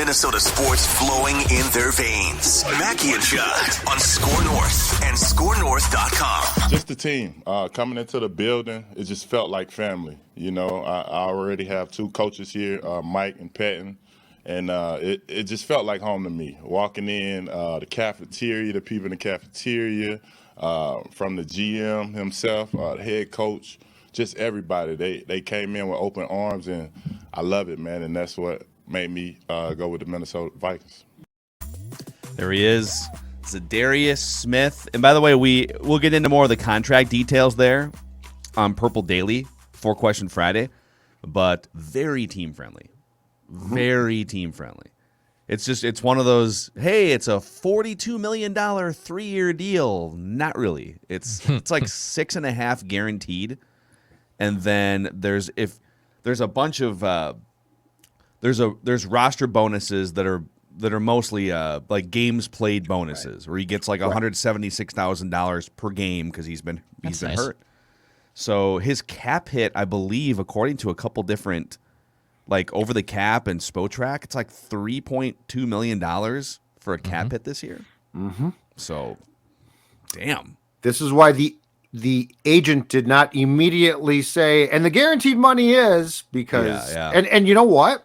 Minnesota sports flowing in their veins. Mackey and Judd on Score North and ScoreNorth.com. Just the team. Coming into the building, it just felt like family. You know, I already have two coaches here, Mike and Patton, and it just felt like home to me. Walking in, the cafeteria, the people in the cafeteria, from the GM himself, the head coach, just everybody. They came in with open arms, and I love it, man, and that's what made me go with the Minnesota Vikings. There he is, Za'Darius Smith. And by the way, we'll get into more of the contract details there on Purple Daily, 4-Question Friday, but very team-friendly. Very team-friendly. It's one of those, hey, it's a $42 million 3-year deal. Not really. It's like 6.5 guaranteed. And then there's a bunch of there's roster bonuses that are mostly like games played bonuses, where he gets like $176,000 per game because he's been nice. hurt. So his cap hit, I believe, according to a couple different like over the cap and Spotrac, it's like $3.2 million for a cap hit this year. Mm-hmm. So, damn. This is why the agent did not immediately say, and the guaranteed money is because, and you know what?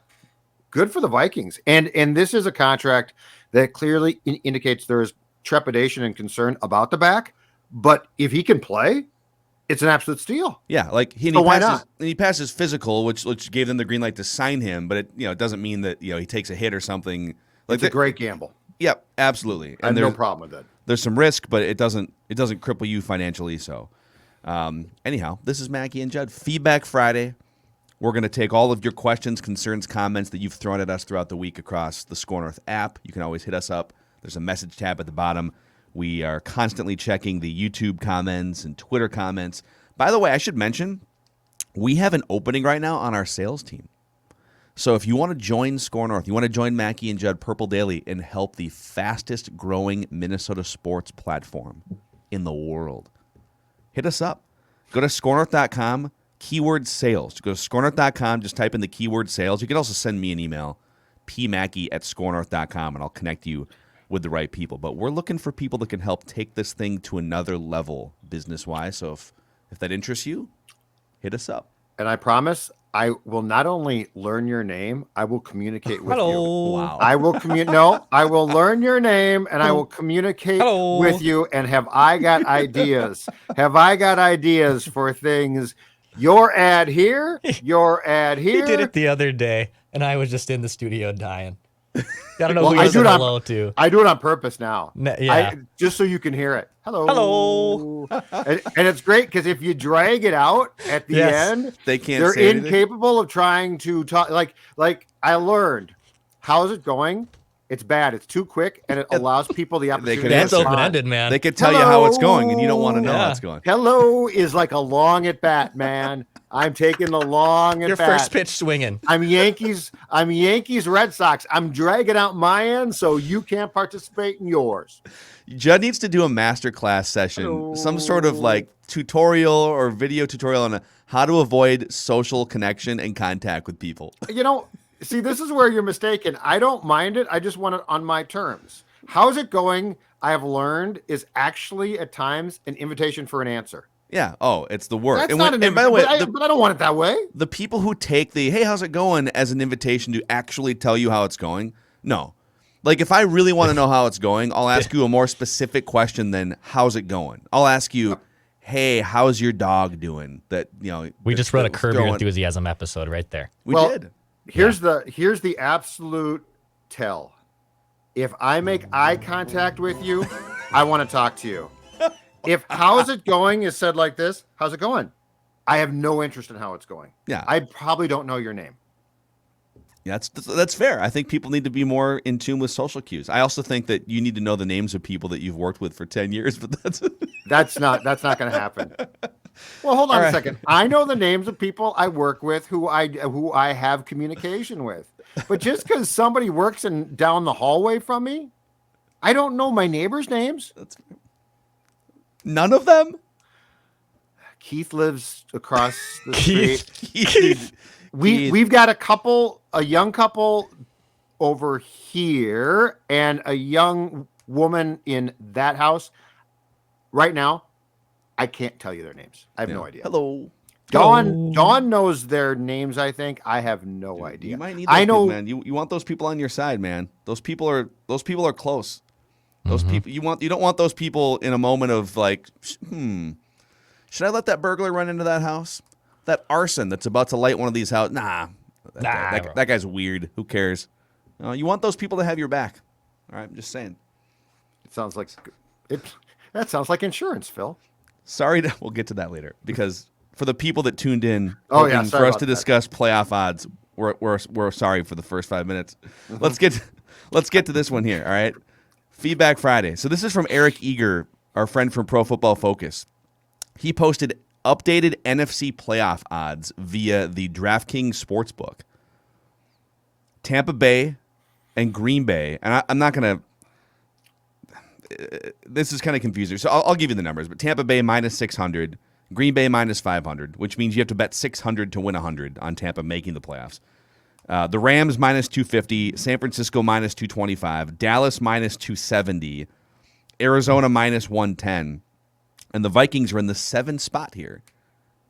Good for the Vikings. And this is a contract that clearly indicates there is trepidation and concern about the back. But if he can play, it's an absolute steal. Yeah, like he passes physical, which gave them the green light to sign him. But it doesn't mean that he takes a hit or something. Like it's a great gamble. Yep, absolutely. I have no problem with it. There's some risk, but it doesn't cripple you financially. So, anyhow, this is Mackey and Judd. Feedback Friday. We're going to take all of your questions, concerns, comments that you've thrown at us throughout the week across the Score North app. You can always hit us up. There's a message tab at the bottom. We are constantly checking the YouTube comments and Twitter comments. By the way, I should mention, we have an opening right now on our sales team. So if you want to join Score North, you want to join Mackey and Judd Purple Daily and help the fastest growing Minnesota sports platform in the world, hit us up. Go to ScoreNorth.com. Keyword sales. Go to scorenorth.com, just type in the keyword sales. You can also send me an email, pmackey@scorenorth.com, and I'll connect you with the right people. But we're looking for people that can help take this thing to another level business-wise. So if that interests you, hit us up. And I promise I will not only learn your name, I will communicate with you. Wow. I will I will learn your name and I will communicate with you. And have I got ideas? Have I got ideas for things? Your ad here, your ad here. He did it the other day, and I was just in the studio dying. I don't know who I said hello to. I do it on purpose now. Yeah. Just so you can hear it. Hello. and it's great because if you drag it out at the end, they're incapable of trying to talk. Like I learned. How's it going? It's bad. It's too quick, and it allows people the opportunity. It's open-ended, man. They could tell you how it's going, and you don't want to know how it's going. Hello is like a long at bat, man. I'm taking the long at bat. Your first pitch swinging. I'm Yankees, Red Sox. I'm dragging out my end so you can't participate in yours. Judd needs to do a masterclass session, some sort of like tutorial or video tutorial on how to avoid social connection and contact with people. See, this is where you're mistaken. I don't mind it. I just want it on my terms. How's it going? I have learned is actually at times an invitation for an answer. Yeah. Oh, it's the work. That's not an invitation. By the way, but I don't want it that way. The people who take the, hey, how's it going, as an invitation to actually tell you how it's going, no. Like, if I really want to know how it's going, I'll ask you a more specific question than how's it going. I'll ask you, hey, how's your dog doing? We just wrote a Curb Your Enthusiasm episode right there. We did. Here's the absolute tell. If I make eye contact with you, I want to talk to you. If how's it going is said like this, how's it going? I have no interest in how it's going. Yeah. I probably don't know your name. Yeah, that's fair. I think people need to be more in tune with social cues. I also think that you need to know the names of people that you've worked with for 10 years, but that's not going to happen. Well, hold on a second. I know the names of people I work with who I have communication with. But just because somebody works down the hallway from me, I don't know my neighbors' names. None of them? Keith lives across the street. We've got a young couple over here and a young woman in that house. Right now, I can't tell you their names. I have no idea. Hello. Dawn knows their names, I think. I have no idea. You might need those people, man. You want those people on your side, man. Those people are close. Those people you don't want those people in a moment of like, should I let that burglar run into that house? That arson that's about to light one of these houses? Nah. That guy's weird. Who cares? You want those people to have your back. All right, I'm just saying. It sounds like that sounds like insurance, Phil. We'll get to that later because for the people that tuned in, for us to discuss playoff odds, we're sorry for the first 5 minutes. Let's get to this one here. All right, Feedback Friday. So this is from Eric Eager, our friend from Pro Football Focus. He posted updated NFC playoff odds via the DraftKings Sportsbook. Tampa Bay and Green Bay, and I'm not going to. This is kind of confusing, so I'll give you the numbers. But Tampa Bay minus 600, Green Bay minus 500, which means you have to bet 600 to win 100 on Tampa making the playoffs. The Rams minus 250, San Francisco minus 225, Dallas minus 270, Arizona minus 110, and the Vikings are in the 7th spot here,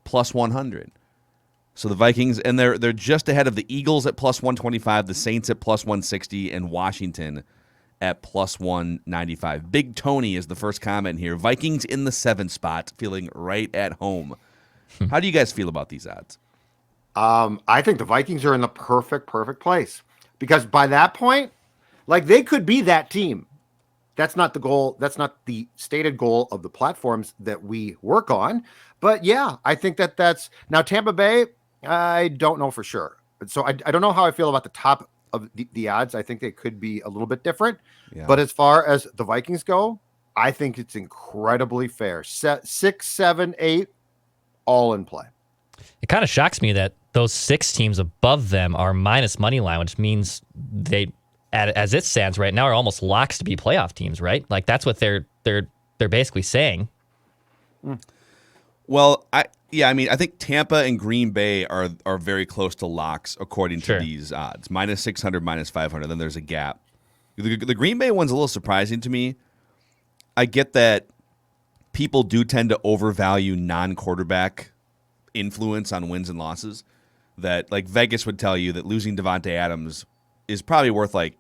plus 100. So the Vikings, and they're just ahead of the Eagles at plus 125, the Saints at plus 160, and Washington at plus 195. Big Tony is the first comment here. Vikings in the 7th spot, feeling right at home. How do you guys feel about these odds? I think the Vikings are in the perfect place because by that point, like they could be that team. That's not the goal. That's not the stated goal of the platforms that we work on. But yeah, I think that's now Tampa Bay. I don't know for sure. So I don't know how I feel about the top of the odds. I think they could be a little bit different. Yeah. But as far as the Vikings go, I think it's incredibly fair. 6, 7, 8, all in play. It kind of shocks me that those 6 teams above them are minus money line, which means they, as it stands right now, are almost locks to be playoff teams, right? Like that's what they're basically saying. Well, I think Tampa and Green Bay are very close to locks according to these odds. Minus 600, minus 500. Then there's a gap. The Green Bay one's a little surprising to me. I get that people do tend to overvalue non-quarterback influence on wins and losses. That like Vegas would tell you that losing Devontae Adams is probably worth like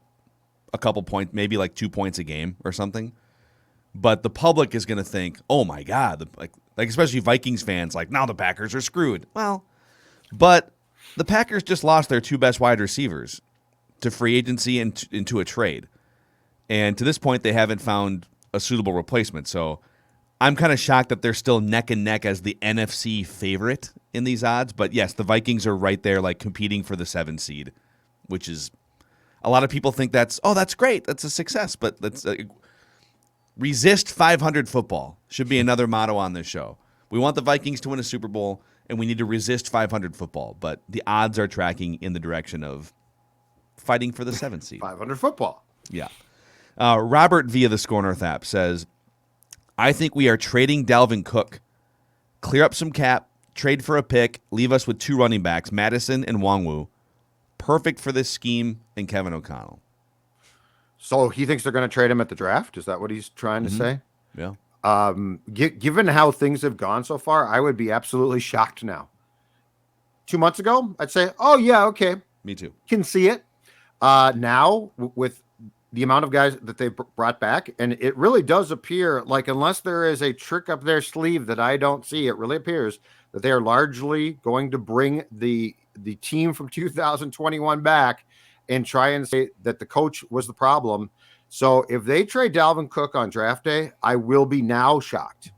a couple points, maybe like 2 points a game or something. But the public is going to think, oh my God, like especially Vikings fans, like now the Packers are screwed. Well, but the Packers just lost their 2 best wide receivers to free agency and into a trade. And to this point, they haven't found a suitable replacement. So I'm kind of shocked that they're still neck and neck as the NFC favorite in these odds. But yes, the Vikings are right there, like competing for the 7 seed, which is a lot of people think that's great. That's a success. But that's resist 500 football should be another motto on this show. We want the Vikings to win a Super Bowl, and we need to resist 500 football. But the odds are tracking in the direction of fighting for the 7th seed. 500 football. Yeah. Robert via the Score North app says, I think we are trading Dalvin Cook. Clear up some cap, trade for a pick, leave us with 2 running backs, Madison and Nwangwu. Perfect for this scheme and Kevin O'Connell. So he thinks they're going to trade him at the draft? Is that what he's trying to say? Yeah. Given how things have gone so far, I would be absolutely shocked now. 2 months ago, I'd say, oh, yeah, okay. Me too. Can see it. Now, with the amount of guys that they've brought back, and it really does appear like unless there is a trick up their sleeve that I don't see, it really appears that they are largely going to bring the team from 2021 back and try and say that the coach was the problem. So if they trade Dalvin Cook on draft day, I will be now shocked.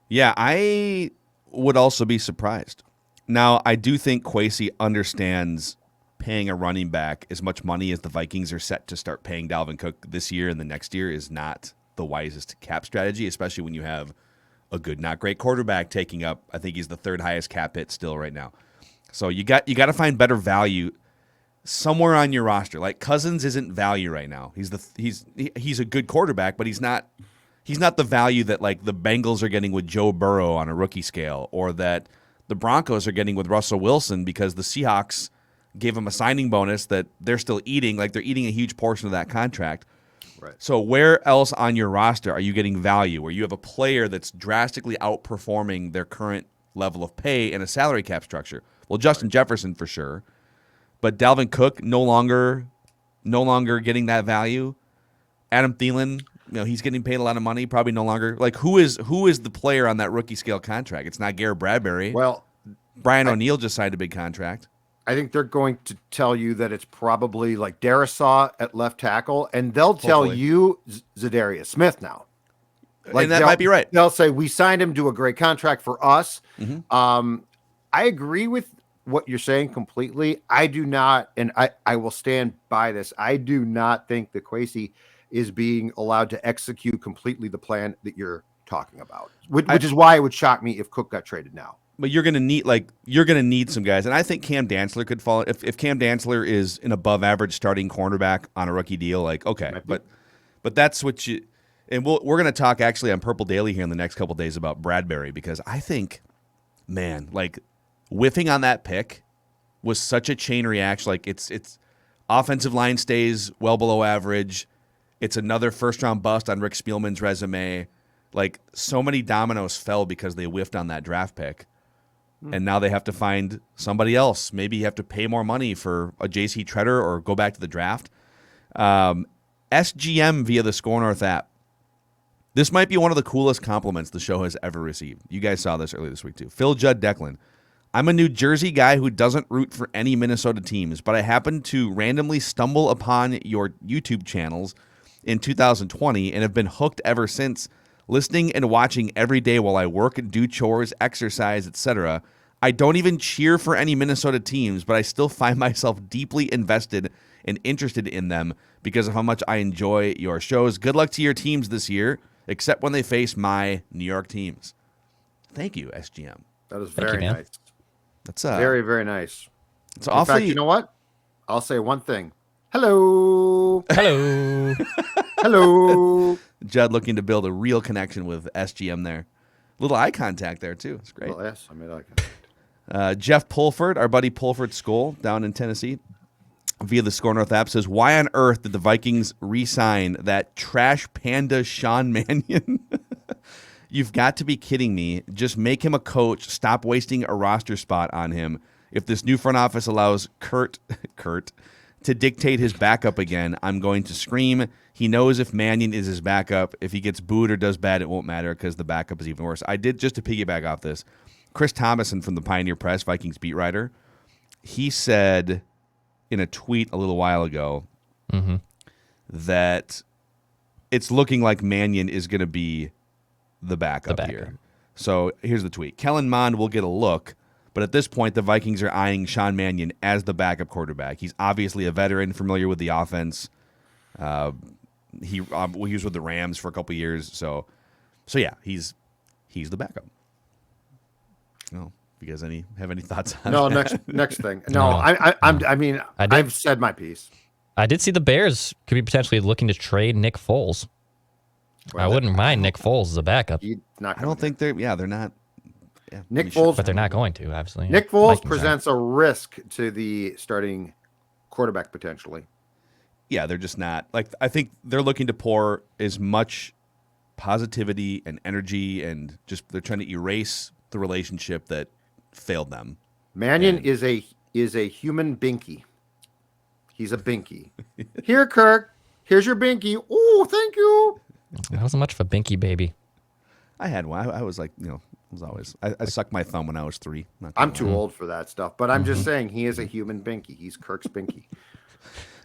Yeah, I would also be surprised. Now, I do think Kwesi understands paying a running back as much money as the Vikings are set to start paying Dalvin Cook this year and the next year is not the wisest cap strategy, especially when you have a good, not great quarterback taking up, I think he's the 3rd highest cap hit still right now. So you got to find better value somewhere on your roster. Like Cousins isn't value right now. He's a good quarterback, but he's not the value that like the Bengals are getting with Joe Burrow on a rookie scale, or that the Broncos are getting with Russell Wilson because the Seahawks gave him a signing bonus that they're still eating. Like, they're eating a huge portion of that contract. Right. So where else on your roster are you getting value where you have a player that's drastically outperforming their current level of pay and a salary cap structure? Well, Justin Jefferson for sure, but Dalvin Cook no longer getting that value. Adam Thielen, he's getting paid a lot of money, probably no longer. Like, who is the player on that rookie scale contract? It's not Garrett Bradbury. Well, Brian O'Neill just signed a big contract. I think they're going to tell you that it's probably like Darisaw at left tackle, and they'll tell you Za'Darius Smith now. Like, and that might be right. They'll say, we signed him to a great contract for us. Mm-hmm. I agree with what you're saying completely. I do not, and I will stand by this. I do not think that Kwesi is being allowed to execute completely the plan that you're talking about, which is why it would shock me if Cook got traded now. But you're gonna need some guys, and I think Cam Dantzler could fall if Cam Dantzler is an above average starting cornerback on a rookie deal. Like, okay, but that's what you. And we're gonna talk actually on Purple Daily here in the next couple of days about Bradbury, because I think, man, like, whiffing on that pick was such a chain reaction. Like, it's offensive line stays well below average. It's another first round bust on Rick Spielman's resume. Like, so many dominoes fell because they whiffed on that draft pick. And now they have to find somebody else. Maybe you have to pay more money for a J.C. Treader or go back to the draft. SGM via the Score North app. This might be one of the coolest compliments the show has ever received. You guys saw this earlier this week, too. Phil Judd Declan. I'm a New Jersey guy who doesn't root for any Minnesota teams, but I happened to randomly stumble upon your YouTube channels in 2020 and have been hooked ever since, listening and watching every day while I work and do chores, exercise, etc. I don't even cheer for any Minnesota teams, but I still find myself deeply invested and interested in them because of how much I enjoy your shows. Good luck to your teams this year, except when they face my New York teams. Thank you, SGM. That is very nice. That's very, very nice. It's awfully. In fact, you know what? I'll say one thing. Hello. Hello. Hello. Judd looking to build a real connection with SGM there. Little eye contact there, too. It's great. Well, yes, I made eye contact. Jeff Pulford, our buddy Pulford Skoll down in Tennessee, via the Score North app, says, why on earth did the Vikings re-sign that trash panda Sean Mannion? You've got to be kidding me. Just make him a coach. Stop wasting a roster spot on him. If this new front office allows Kurt to dictate his backup again, I'm going to scream. He knows if Mannion is his backup, if he gets booed or does bad, it won't matter because the backup is even worse. I did, just to piggyback off this, Chris Thomason from the Pioneer Press, Vikings beat writer, he said in a tweet a little while ago that it's looking like Mannion is going to be the backup here. So here's the tweet. Kellen Mond will get a look, but at this point, the Vikings are eyeing Sean Mannion as the backup quarterback. He's obviously a veteran, familiar with the offense. He was with the Rams for a couple years, so yeah, he's the backup. No, you guys have any thoughts on that? next thing. No, I've said my piece. I did see the Bears could be potentially looking to trade Nick Foles. Well, I wouldn't mind Nick Foles as a backup. I don't think they're not. Yeah, Nick Foles, but they're not going to. Obviously, Nick Foles presents a risk to the starting quarterback potentially. Yeah, they're just not. Like, I think they're looking to pour as much positivity and energy, and just they're trying to erase the relationship that failed them. Mannion is a human binky. He's a binky. Here, Kirk. Here's your binky. Oh, thank you. I wasn't much of a binky baby. I had one. I was like, I sucked my thumb when I was 3. I'm too old for that stuff, but I'm just saying he is a human binky. He's Kirk's binky.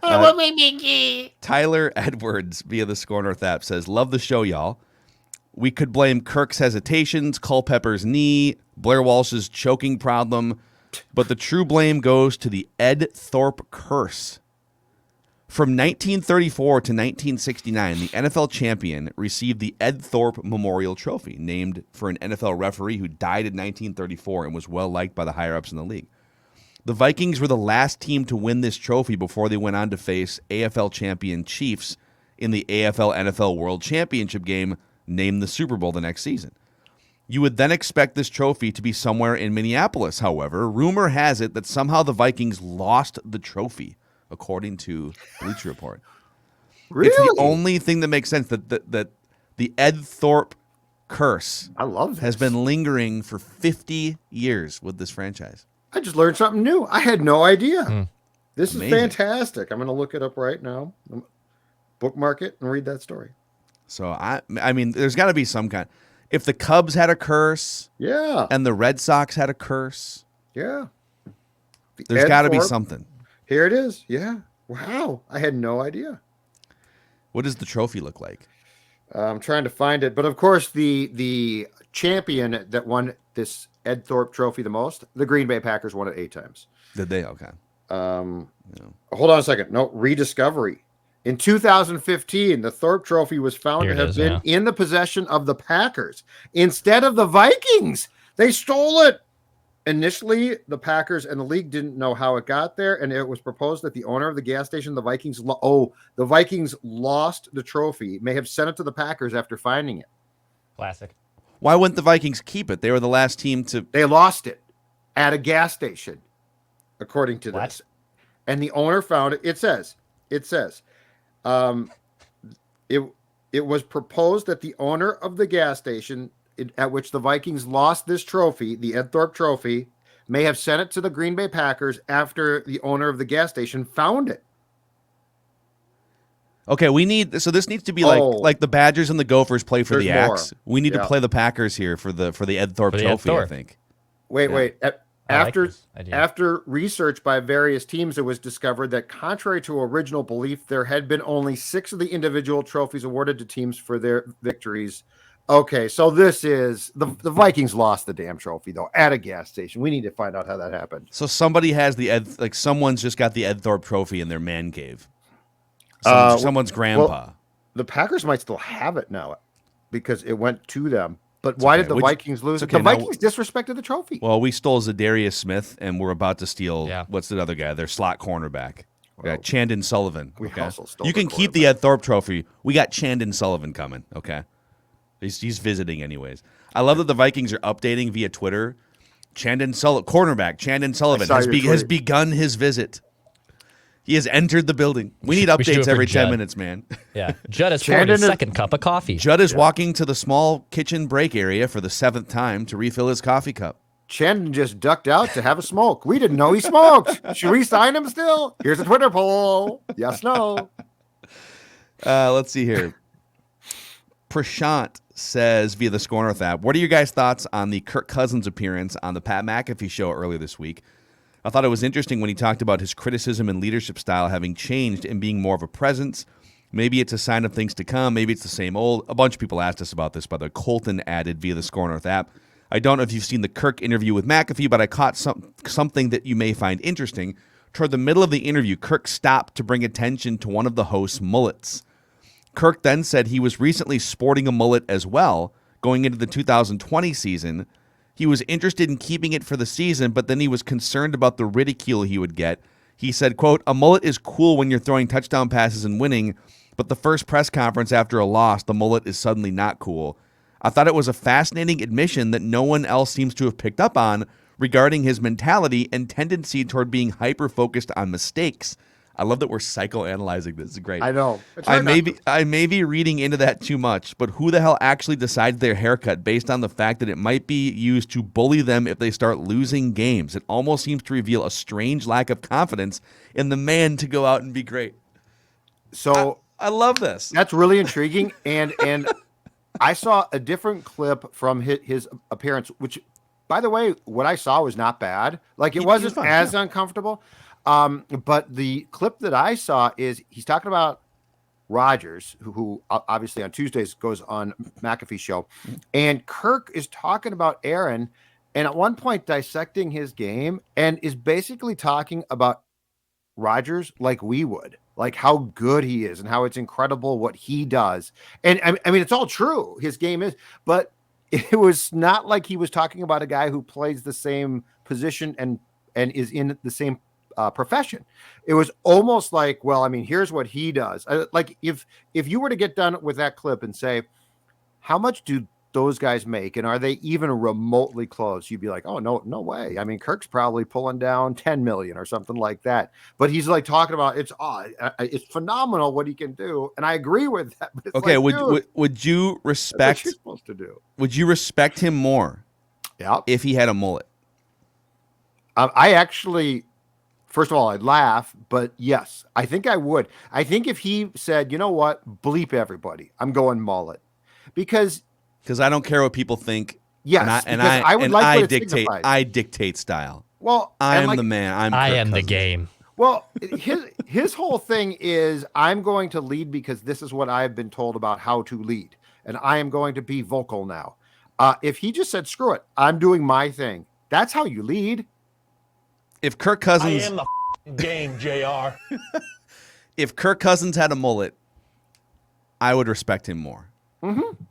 I want my binky. Tyler Edwards via the Score North app says, love the show, y'all. We could blame Kirk's hesitations, Culpepper's knee, Blair Walsh's choking problem, but the true blame goes to the Ed Thorpe curse. From 1934 to 1969, the NFL champion received the Ed Thorpe Memorial Trophy, named for an NFL referee who died in 1934 and was well-liked by the higher-ups in the league. The Vikings were the last team to win this trophy before they went on to face AFL champion Chiefs in the AFL-NFL World Championship game, named the Super Bowl the next season. You would then expect this trophy to be somewhere in Minneapolis. However, rumor has it that somehow the Vikings lost the trophy, according to Bleacher Report. Really? It's the only thing that makes sense that the Ed Thorpe curse I love this. has been lingering for 50 years with this franchise. I just learned something new. I had no idea. This Amazing. is fantastic. I'm going to look it up right now. Bookmark it and read that story. So, I mean, there's got to be some kind. If the Cubs had a curse and the Red Sox had a curse, there's got to be something. Here it is. Yeah. Wow. I had no idea. What does the trophy look like? I'm trying to find it. But, of course, the champion that won this Ed Thorpe trophy the most, the Green Bay Packers won it 8 times. Did they? Okay. Hold on a second. No, rediscovery. In 2015, the Thorpe Trophy was found to have been in the possession of the Packers instead of the Vikings. They stole it. Initially, the Packers and the league didn't know how it got there, and it was proposed that the owner of the gas station, the Vikings lost the trophy, may have sent it to the Packers after finding it. Classic. Why wouldn't the Vikings keep it? They were the last team to... They lost it at a gas station, according to this. And the owner found it. It says, it was proposed that the owner of the gas station at which the Vikings lost this trophy, the Ed Thorpe Trophy, may have sent it to the Green Bay Packers after the owner of the gas station found it. Okay, this needs to be like the Badgers and the Gophers play for the Axe. We need to play the Packers here for the Ed Thorpe Trophy, I think. Wait. After research by various teams, it was discovered that contrary to original belief, there had been only 6 of the individual trophies awarded to teams for their victories. Okay, so this is the Vikings lost the damn trophy though at a gas station. We need to find out how that happened. So somebody has someone's just got the Ed Thorpe Trophy in their man cave. Someone's grandpa. Well, the Packers might still have it now because it went to them. But why did the Vikings lose it? The Vikings disrespected the trophy. Well, we stole Za'Darius Smith, and we're about to steal, what's the other guy? Their slot cornerback. We got Chandon Sullivan. You can keep the Ed Thorpe Trophy. We got Chandon Sullivan coming, okay? He's visiting anyways. I love that the Vikings are updating via Twitter. Cornerback Chandon Sullivan has begun his visit. He has entered the building. We need updates every 10 minutes, man. Yeah. Judd has poured his second cup of coffee. Judd is walking to the small kitchen break area for the 7th time to refill his coffee cup. Chandon just ducked out to have a smoke. We didn't know he smoked. Should we sign him still? Here's a Twitter poll. Yes, no. Let's see here. Prashant says via the Score North app, what are your guys' thoughts on the Kirk Cousins appearance on the Pat McAfee show earlier this week? I thought it was interesting when he talked about his criticism and leadership style having changed and being more of a presence. Maybe it's a sign of things to come. Maybe it's the same old. A bunch of people asked us about this, by the way. Colton added via the Score North app. I don't know if you've seen the Kirk interview with McAfee, but I caught something that you may find interesting. Toward the middle of the interview, Kirk stopped to bring attention to one of the host's mullets. Kirk then said he was recently sporting a mullet as well, going into the 2020 season. He was interested in keeping it for the season, but then he was concerned about the ridicule he would get. He said, quote, a mullet is cool when you're throwing touchdown passes and winning, but the first press conference after a loss, the mullet is suddenly not cool. I thought it was a fascinating admission that no one else seems to have picked up on regarding his mentality and tendency toward being hyper-focused on mistakes. I love that we're psychoanalyzing this. It's great. I know. I may be reading into that too much, but who the hell actually decides their haircut based on the fact that it might be used to bully them if they start losing games? It almost seems to reveal a strange lack of confidence in the man to go out and be great. So I love this. That's really intriguing. And I saw a different clip from his appearance, which, by the way, what I saw was not bad. Like it wasn't as uncomfortable. But the clip that I saw is he's talking about Rodgers, who obviously on Tuesdays goes on McAfee's show, and Kirk is talking about Aaron, and at one point dissecting his game, and is basically talking about Rodgers like we would, like how good he is and how it's incredible what he does. And I mean, it's all true. His game is, but it was not like he was talking about a guy who plays the same position and is in the same profession. It was almost like, well, I mean, here's what he does. Like if you were to get done with that clip and say, how much do those guys make, and are they even remotely close? You'd be like, oh, no way. I mean, Kirk's probably pulling down 10 million or something like that. But he's like talking about it's phenomenal what he can do, and I agree with that. But it's okay, like, would you respect? That's what you're supposed to do. Would you respect him more? Yeah. If he had a mullet. I actually, first of all, I'd laugh, but yes, I think I would. I think if he said, you know what, bleep everybody, I'm going mullet, because I don't care what people think. Yes, I dictate style. Well, I am the man. I Kirk am Cousins. the game. Well, his whole thing is, I'm going to lead because this is what I've been told about how to lead, and I am going to be vocal now. If he just said, screw it, I'm doing my thing, that's how you lead. If Kirk Cousins... I am the game, JR. If Kirk Cousins had a mullet, I would respect him more. Mm-hmm.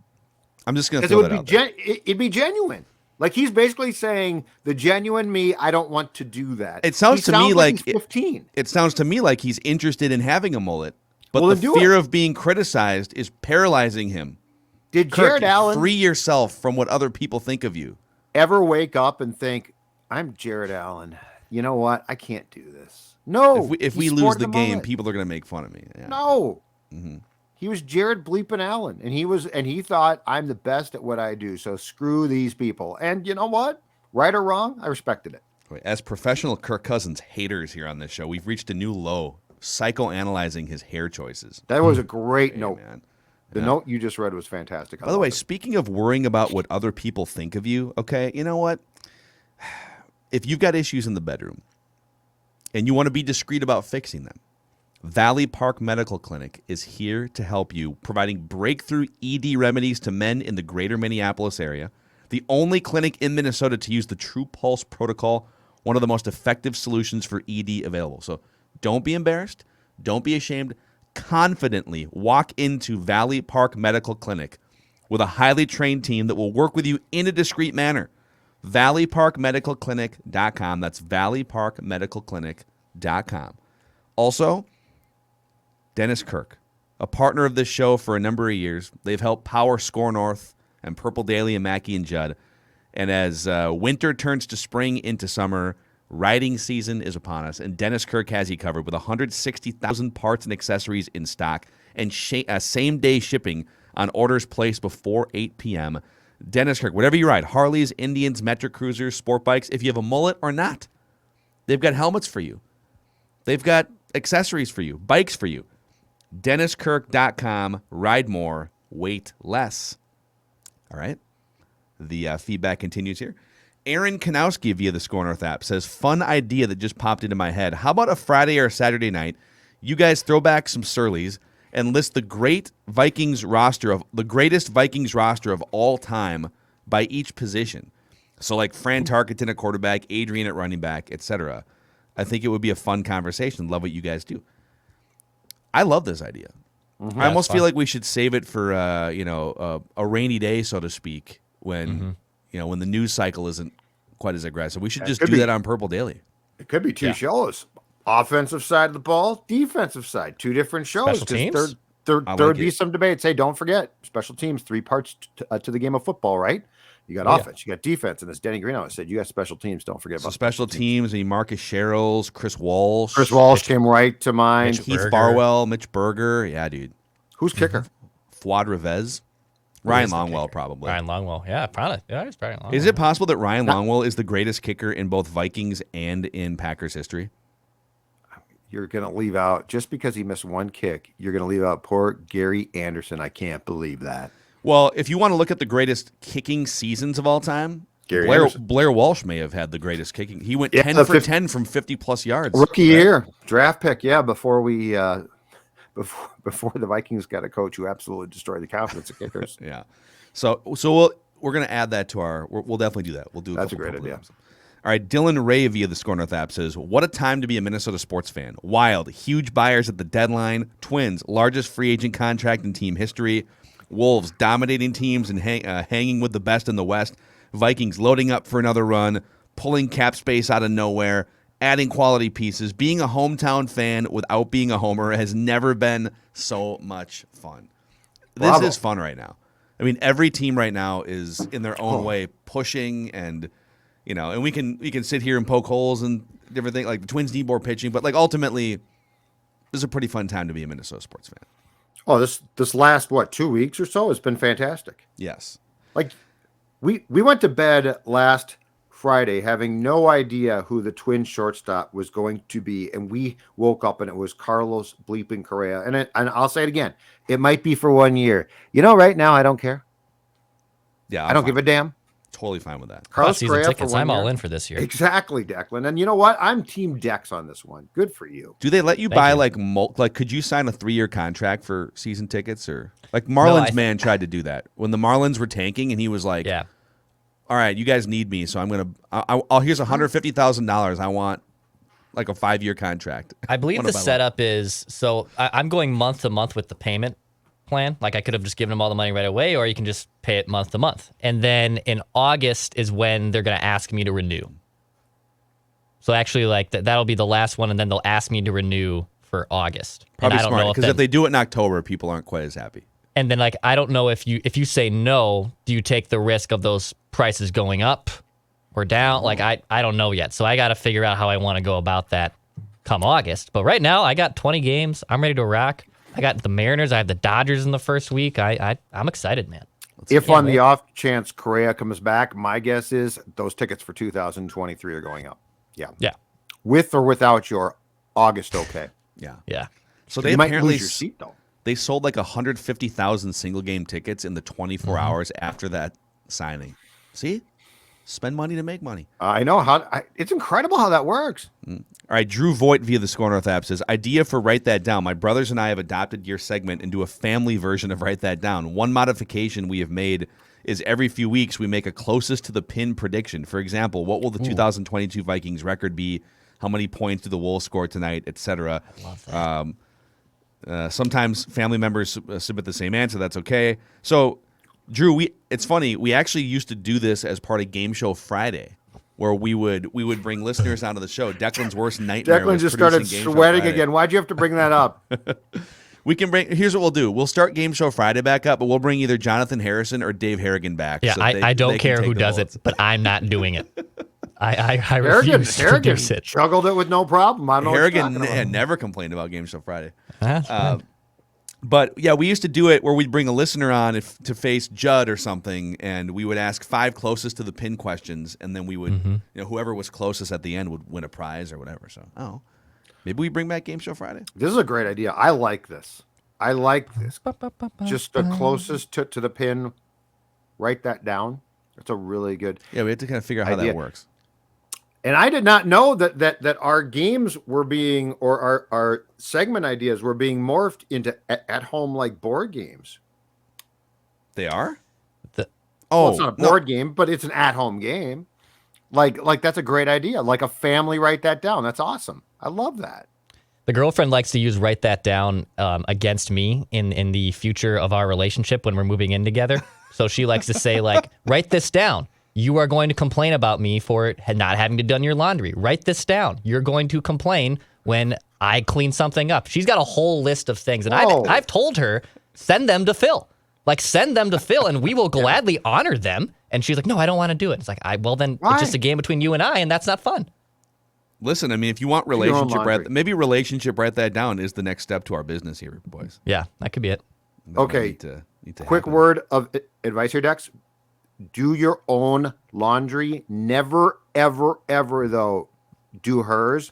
I'm just going to throw that out there. It'd be genuine. Like, he's basically saying, the genuine me, I don't want to do that. It sounds to me like he's 15. It sounds to me like he's interested in having a mullet, but the fear of being criticized is paralyzing him. Did Kirk, Jared Allen free yourself from what other people think of you? Ever wake up and think, I'm Jared Allen. You know what? I can't do this. No. If we lose the game, people are going to make fun of me. Yeah. No. Mm-hmm. He was Jared bleeping Allen, and he thought, I'm the best at what I do, so screw these people. And you know what? Right or wrong, I respected it. As professional Kirk Cousins haters here on this show, we've reached a new low, psychoanalyzing his hair choices. That was a great note. Man. The note you just read was fantastic. By the way, speaking of worrying about what other people think of you, okay, you know what? If you've got issues in the bedroom and you want to be discreet about fixing them, Valley Park Medical Clinic is here to help you, providing breakthrough ED remedies to men in the greater Minneapolis area. The only clinic in Minnesota to use the True Pulse protocol, one of the most effective solutions for ED available. So don't be embarrassed. Don't be ashamed. Confidently walk into Valley Park Medical Clinic with a highly trained team that will work with you in a discreet manner. ValleyParkMedicalClinic.com. That's ValleyParkMedicalClinic.com. Also, Dennis Kirk, a partner of this show for a number of years. They've helped power Score North and Purple Daily and Mackey and Judd. And as winter turns to spring into summer, riding season is upon us. And Dennis Kirk has you covered with 160,000 parts and accessories in stock and same-day shipping on orders placed before 8 p.m. Dennis Kirk, whatever you ride, Harleys, Indians, Metric Cruisers, sport bikes, if you have a mullet or not, they've got helmets for you. They've got accessories for you, bikes for you. DennisKirk.com. Ride more, wait less. All right. The feedback continues here. Aaron Kanowski via the Score North app says, fun idea that just popped into my head. How about a Friday or a Saturday night? You guys throw back some Surleys and list the greatest Vikings roster of all time by each position. So like Fran Tarkenton at quarterback, Adrian at running back, etc. I think it would be a fun conversation. Love what you guys do. I love this idea. Mm-hmm. I almost feel like we should save it for a rainy day, so to speak, when when the news cycle isn't quite as aggressive. We should just do that on Purple Daily. It could be two shows. Offensive side of the ball, defensive side. Two different shows. Special teams? There'd be some debates. Hey, don't forget, special teams, 3 parts to the game of football, right? You got offense, you got defense, and as Denny Greenhouse said, you got special teams. Don't forget about special teams. I mean, Marcus Sherrills, Chris Walsh. Chris Walsh came right to mind. Keith Barwell, Mitch Berger. Yeah, dude. Who's kicker? Fuad Revez. Ryan Longwell, probably. Ryan Longwell. Yeah, probably. Yeah, it's Ryan Longwell. Is it possible that Ryan Longwell is the greatest kicker in both Vikings and in Packers history? You're going to leave out, just because he missed one kick, you're going to leave out poor Gary Anderson. I can't believe that. Well, if you want to look at the greatest kicking seasons of all time, Blair Walsh may have had the greatest kicking. He went 10 for 10 from 50-plus yards. Rookie year, draft pick, before we before the Vikings got a coach who absolutely destroyed the confidence of kickers. Yeah. So we're going to add that to our – we'll definitely do that. We'll do That's a great idea. All right, Dylan Ray via the Score North app says, what a time to be a Minnesota sports fan. Wild, huge buyers at the deadline. Twins, largest free agent contract in team history. Wolves, dominating teams and hanging with the best in the West. Vikings, loading up for another run, pulling cap space out of nowhere, adding quality pieces. Being a hometown fan without being a homer has never been so much fun. This is fun right now. I mean, every team right now is in their own way pushing, and and we can sit here and poke holes and different things. Like the Twins need more pitching, but like ultimately, this is a pretty fun time to be a Minnesota sports fan. Oh, this last 2 weeks or so has been fantastic. Yes, like we went to bed last Friday having no idea who the Twins shortstop was going to be, and we woke up and it was Carlos bleeping Correa. And I'll say it again, it might be for 1 year. Right now I don't care. Yeah, I don't give a damn. Totally fine with that. Carlos season tickets. I'm all in for this year. Exactly, Declan. And you know what? I'm Team Dex on this one. Good for you. Do they let you buy like could you sign a 3-year contract for season tickets, or like Marlins man tried to do that when the Marlins were tanking, and he was like, "Yeah, all right, you guys need me, so I'll here's $150,000. I want like a 5-year contract." I believe the setup is I'm going month to month with the payment plan. Like I could have just given them all the money right away, or you can just pay it month to month. And then in August is when they're going to ask me to renew. So actually, like that'll be the last one, and then they'll ask me to renew for August. Probably smart, because if they do it in October, people aren't quite as happy. And then I don't know if you say no, do you take the risk of those prices going up or down? Like I don't know yet. So I got to figure out how I want to go about that come August. But right now I got 20 games. I'm ready to rock. I got the Mariners. I have the Dodgers in the first week. I'm excited, man. If on the off chance Correa comes back, my guess is those tickets for 2023 are going up. Yeah. Yeah. With or without your August okay. Yeah. Yeah. So they might apparently lose your seat though. They sold like 150,000 single game tickets in the 24 hours after that signing. See? Spend money to make money. I know it's incredible how that works. All right, Drew Voigt via the Score North app says, idea for Write That Down. My brothers and I have adopted your segment and do a family version of Write That Down. One modification we have made is every few weeks we make a closest to the pin prediction. For example, what will the 2022 Vikings record be? How many points do the Wolves score tonight, etc.? I love that. Sometimes family members submit the same answer. That's okay. So, Drew, it's funny. We actually used to do this as part of Game Show Friday, where we would bring listeners onto the show. Declan's worst nightmare. Declan just started sweating again. Why'd you have to bring that up? Here's what we'll do. We'll start Game Show Friday back up, but we'll bring either Jonathan Harrison or Dave Harrigan back. Yeah, so I don't care who does it, but I'm not doing it. I refuse to produce it. Juggled it with no problem. I don't know Harrigan never complained about Game Show Friday. But yeah, we used to do it where we'd bring a listener on to face Judd or something, and we would ask 5 closest to the pin questions, and then we would, whoever was closest at the end would win a prize or whatever. So, maybe we bring back Game Show Friday. This is a great idea. I like this. Just the closest to the pin. Write that down. It's a really good. Yeah, we have to kind of figure out how that works. And I did not know that our games were being, or our segment ideas were being morphed into at home like board games. They are? Well, it's not a board game, but it's an at home game. Like that's a great idea. Like a family, write that down. That's awesome. I love that. The girlfriend likes to use Write That Down against me in the future of our relationship when we're moving in together. So she likes to say, like, write this down. You are going to complain about me for not having to done your laundry. Write this down. You're going to complain when I clean something up. She's got a whole list of things. And I've told her, send them to Phil. Like, send them to Phil, and we will gladly honor them. And she's like, no, I don't want to do it. It's like, then it's just a game between you and I, and that's not fun. Listen, I mean, if you want maybe relationship, write that down is the next step to our business here, boys. Yeah, that could be it. Okay. Quick word of advice here, Dex. Do your own laundry. Never, ever, ever, though, do hers.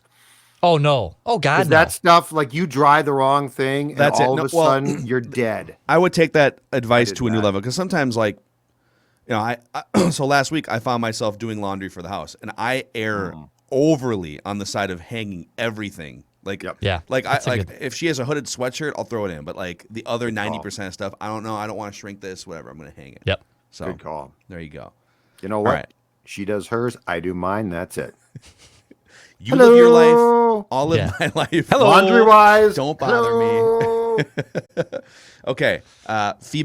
Oh, no. Oh, God, no. That stuff, like you dry the wrong thing, and all of a sudden, you're dead. I would take that advice to a new level, because sometimes, like, I so last week I found myself doing laundry for the house, and I err overly on the side of hanging everything. Like, if she has a hooded sweatshirt, I'll throw it in. But like the other 90% of stuff, I don't know. I don't want to shrink this. Whatever. I'm going to hang it. Yep. So good call. There you go. You know what? Right. She does hers. I do mine. That's it. You live your life. I'll live my life. Hello. Laundry wise. Don't bother me. Okay.